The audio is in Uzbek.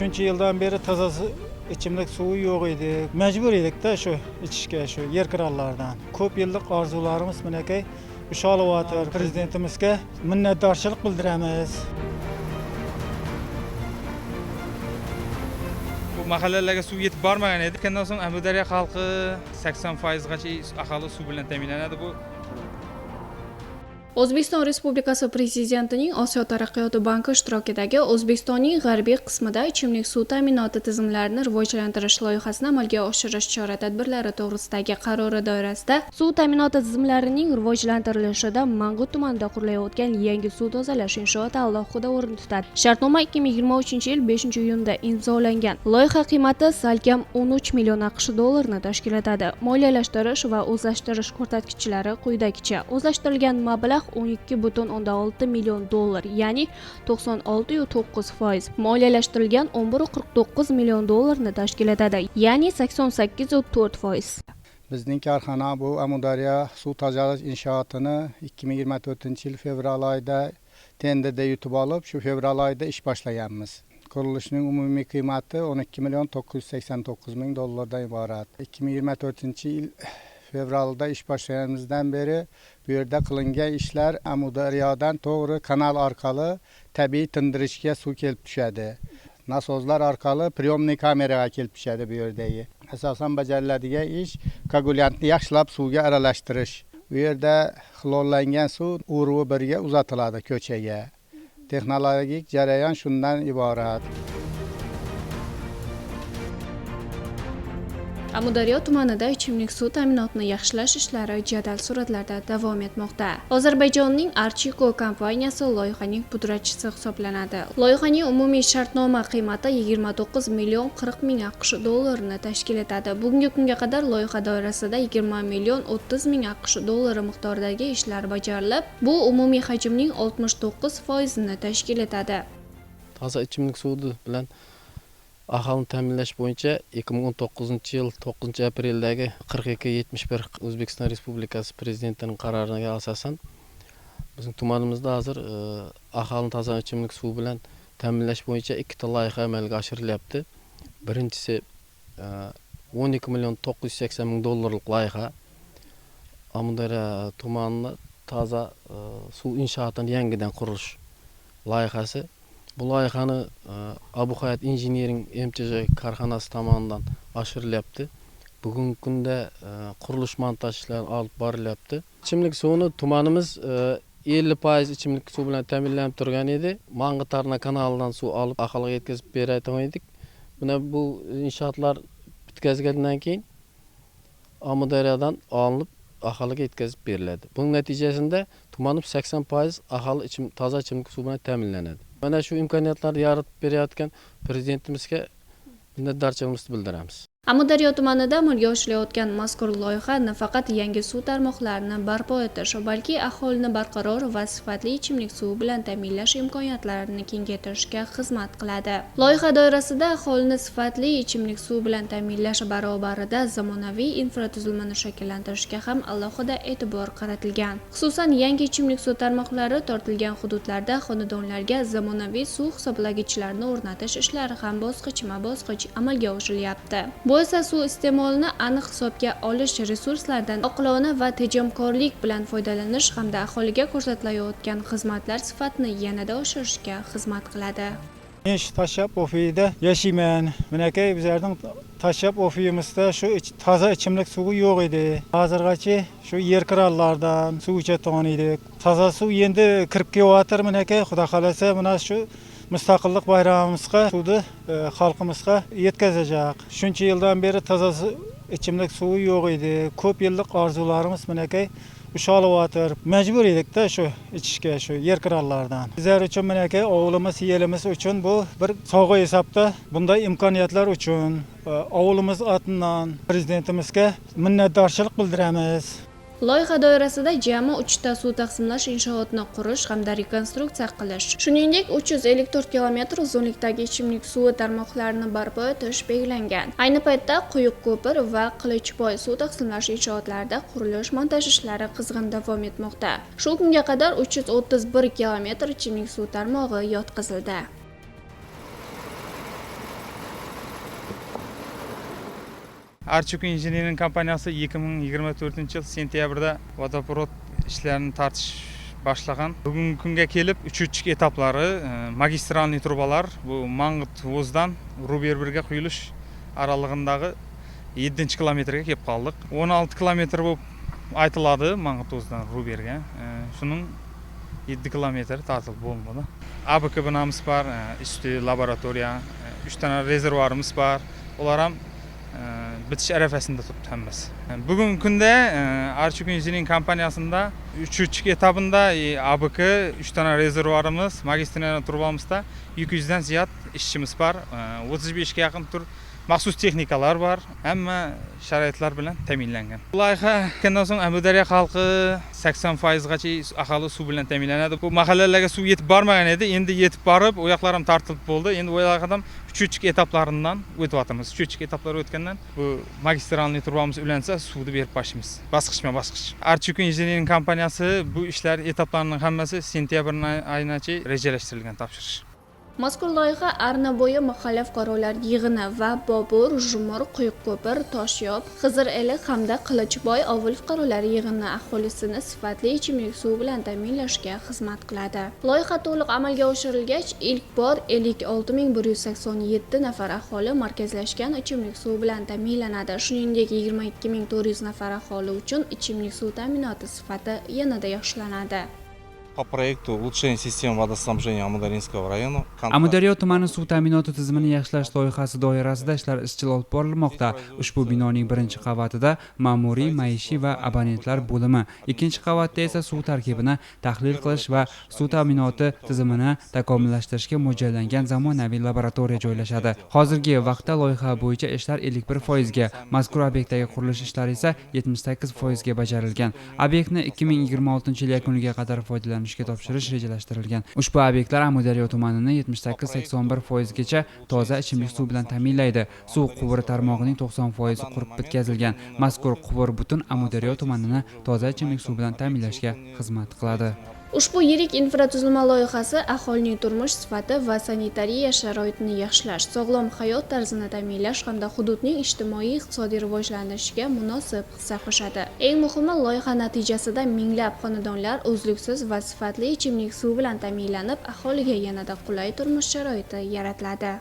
Shuncha yildan beri toza ichimlik suvi yo'q edi. Majbur edik-da shu ichishga, shu yer krallardan. Ko'p yillik orzularimiz minakay ushalyapti. Prezidentimizga minnatdorchilik bildiramiz. Bu mahallalarga suv yetib bormagan edi. Bundan so'ng Amudaryo xalqi 80% gacha aholi suv bilan ta'minlanadi. Bu O'zbekiston Respublikasi Prezidentining Osiyo taraqqiyot banki ishtirokidagi O'zbekistonning g'arbiy qismida ichimlik suv ta'minoti tizimlarini rivojlantirish loyihasini amalga oshirish chora-tadbirlari to'g'risidagi qarori doirasida suv ta'minoti tizimlarining rivojlantirilishida Mangut tumanida qurilayotgan yangi suv tozalash inshooti alohida o'rin tutadi. Shartnoma 2023-yil 5-iyunda imzolangan. Loyiha qiymati salkam 13 million AQSh dollarini tashkil etadi. Moliyalashtirish va o'zlashtirish ko'rsatkichlari quyidagicha. O'zlashtirilgan mablag' 12,6 million dollar, ya'ni 96,9%. Moliyalashtirilgan 11,49 million dollarni tashkil etadi, ya'ni 88,4%. Bizning korxona bu Amudaryo suv tozalash inshootini 2024-yil fevral oyida tenderda yutib olib, shu fevral oyida ish boshlaganmiz. Qurilishning umumiy qiymati 12,989,000 dollardan iborat. 2024-yil fevralda ish boshlaganimizdan beri bu yerda qilingan ishlar Amudaryodan to'g'ri kanal orqali tabiiy tindirishga suv kelib tushadi. Nasozlar orqali priyomniy kameraga kelib tushadi bu yerdagi. Asosan bajariladigan ish koagulyantni yaxshilab suvga aralashtirish. Bu yerda xlorlangan suv urug'i birga uzatiladi ko'chaga. Texnologik jarayon shundan iborat. Amudaryo tumanida ichimlik suv ta'minotini yaxshilash ishlari jadal sur'atlarda davom etmoqda. Ozarbayjonning Archiko kompaniyasi loyihaning pudratchisi hisoblanadi. Loyihaning umumiy shartnoma qiymati 29 million 40 ming AQSh dollarini tashkil etadi. Bugungi kunga qadar loyiha doirasida 20 million 30 ming AQSh dollari miqdoridagi ishlar bajarilib, bu umumiy hajmning 69%ni tashkil etadi. Toza ichimlik suvi bilan aholini ta'minlash bo'yicha 2019-yil 9-apreldagi 4271 O'zbekiston Respublikasi Prezidentining qaroriga asosan bizning tumanimizda hozir aholini toza ichimlik suvi bilan ta'minlash bo'yicha ikkita loyiha amalga oshirilyapti. Birinchisi 12,980,000 dollarlik loyiha. Amudaryo tumani toza suv inshootini yangidan qurish loyihasi. Bu loyihani Abu Hayat Engineering MCJ korxonasi tomonidan oshirilyapti. Bugungi kunda qurilish montaj ishlari olib borilyapti. Ichimlik suvini tumanimiz 50% ichimlik suv bilan ta'minlanib turgan edi. Mangut-Tarna kanalidan suv olib aholiga yetkazib berayotgan edik. Bu inshootlar bitkazgandan keyin Amudaryodan olinib aholiga yetkazib beriladi. Buning natijasida tumanimiz 80% aholi toza ichimlik suv bilan ta'minlanadi. Mana shu imkoniyatlarni yaratib berayotgan prezidentimizga minnatdorchiligimizni bildiramiz. Amudaryo tumanida amalga oshirilayotgan mazkur loyiha nafaqat yangi suv tarmoqlarini barpo etish, balki aholini barqaror va sifatli ichimlik suvi bilan ta'minlash imkoniyatlarini kengaytirishga xizmat qiladi. Loyiha doirasida aholini sifatli ichimlik suvi bilan ta'minlash barobarida zamonaviy infratuzilmani shakllantirishga ham alohida e'tibor qaratilgan. Xususan, yangi ichimlik suv tarmoqlari tortilgan hududlarda xonadonlarga zamonaviy suv hisoblagichlarni o'rnatish ishlari ham bosqichma-bosqich amalga oshirilyapti. Bu esa suv iste'molini aniq hisobga olish, resurslardan oqilona va tejamkorlik bilan foydalanish hamda aholiga ko'rsatilayotgan xizmatlar sifatini yanada oshirishga xizmat qiladi. Men shu Tashrab ofiyida yashayman. Minakay bizlarning Tashrab ofiyimizda shu toza ichimlik suvi yo'q edi. Hozirgacha shu yer krallardan suv ichatgan edik. Toza suv endi kirib kelyapti. Minakay Xudo xolasa mana shu mustaqillik bayramimizga suvni xalqimizga yetkazajak. Shuncha yildan beri toza ichimlik suvi yo'q edi. Ko'p yillik orzularimiz minakay ushalyapti. Majbur edik-da shu ichishga, shu yer krallardan. Bizlar uchun minakay ovulimiz, yelimiz uchun bu bir sovg'a hisobda. Bunday imkoniyatlar uchun ovulimiz atidan prezidentimizga minnatdorchilik bildiramiz. Loyiha doirasida jami 3 ta suv taqsimlash inshootini qurish hamda rekonstruksiya qilish, shuningdek 354 kilometr uzunlikdagi ichimlik suvi tarmoqlarini barpo etish belgilangan. Ayni paytda Quyuq ko'pir va Qilichboy suv taqsimlash inshootlarida qurilish montaj ishlari qizg'in davom etmoqda. Shu kunga qadar 331 kilometr ichimlik suv tarmog'i yotqizildi. Archuk Engineering kompaniyasi 2024-yil sentyabrda vodoprovod ishlarini tartish boshlagan. Bugungi kunga kelib 3 etaplari magistralniy trubalar bu Mang'it vozdan Ruberberga quyilish aralig'idagi 7-kilometrga kelib qoldik. 16 kilometr bo'lib aytiladi Mang'it vozdan Ruberga. Shuning 7 kilometr tartib bo'lmadi. ABK binamiz bor, ichki laboratoriya, 3 tane rezervuarimiz bor. Ular ham bitish arafasida turibdi hammasi. Bugungi kunda Archuk Engineering kompaniyasida 3 etapında ABK 3 tane rezervuarimiz, magistralniy trubamizda 200 dan ziyod ishchimiz bor. 35 ga yaqin tur maxsus texnikalar bor. Hamma sharoitlar bilan ta'minlangan. Loyiha ketgandan so'ng Amudaryo xalqi 80% gacha aholi suv bilan ta'minlanadi. Bu mahallalarga suv yetib bormagan edi. Endi yetib borib, u yoqlar ham tortilib bo'ldi. Endi u yoqdan 3 etaplaridan o'tyapmiz. 3 etaplar o'tgandan bu magistralniy trubamiz ulansa suvni berib boshimiz. Bosqichma-bosqich. Archuk Engineering kompaniyasi bu ishlar etaplarining hammasi sentyabr oyigacha rejalashtirilgan topshirish. Mazkur loyiha Arnabo'yi mahalla fuqarolar yig'ini va Bobur, Jumur, Quyuqko'pir, Toshyob, Xizireli hamda Qilichboy ovul fuqarolar yig'ini aholisini sifatli ichimlik suvi bilan ta'minlashga xizmat qiladi. Loyiha to'liq amalga oshirilgach, ilk bor 56187 nafar aholi markazlashgan ichimlik suvi bilan ta'minlanadi. Shuningdek, 22400 nafar aholi uchun ichimlik suv ta'minoti sifati yanada yaxshilanadi. По проекту улучшения системы водоснабжения Амударинского района. Amudaryo tumani suv ta'minoti tizimini yaxshilash loyihasi doirasida ishlar izchil olib borilmoqda. Ushbu binoning birinchi qavatida ma'muriy, maishiy va abonentlar bo'limi, ikkinchi qavatda esa suv tarkibini tahlil qilish va suv ta'minoti tizimini takomillashtirishga mo'ljallangan zamonaviy laboratoriya joylashadi. Hozirgi vaqtda loyiha bo'yicha ishlar 51% ga, mazkur obyektdagi qurilish ishlari esa 78% ga bajarilgan. Obyektni 2026-yil yakuniga qadar foydalanishga topshirish rejalashtirilgan. Ushbu obyektlar Amudaryo tumanini 78-81% gacha toza ichimlik suv bilan ta'minlaydi. Suv quvuri tarmog'ining 90% qurib bitkazilgan. Mazkur quvur butun Amudaryo tumanini toza ichimlik suv bilan ta'minlashga xizmat qiladi. Ushbu yirik infratuzilma loyihasi aholining turmush sifati va sanitariya sharoitini yaxshilash, sog'lom hayot tarzini ta'minlash hamda hududning ijtimoiy-iqtisodiy rivojlanishiga munosib hissa qo'shadi. Eng muhimi, loyiha natijasida minglab xonadonlar uzluksiz va sifatli ichimlik suv bilan ta'minlanib, aholiga yanada qulay turmush sharoiti yaratiladi.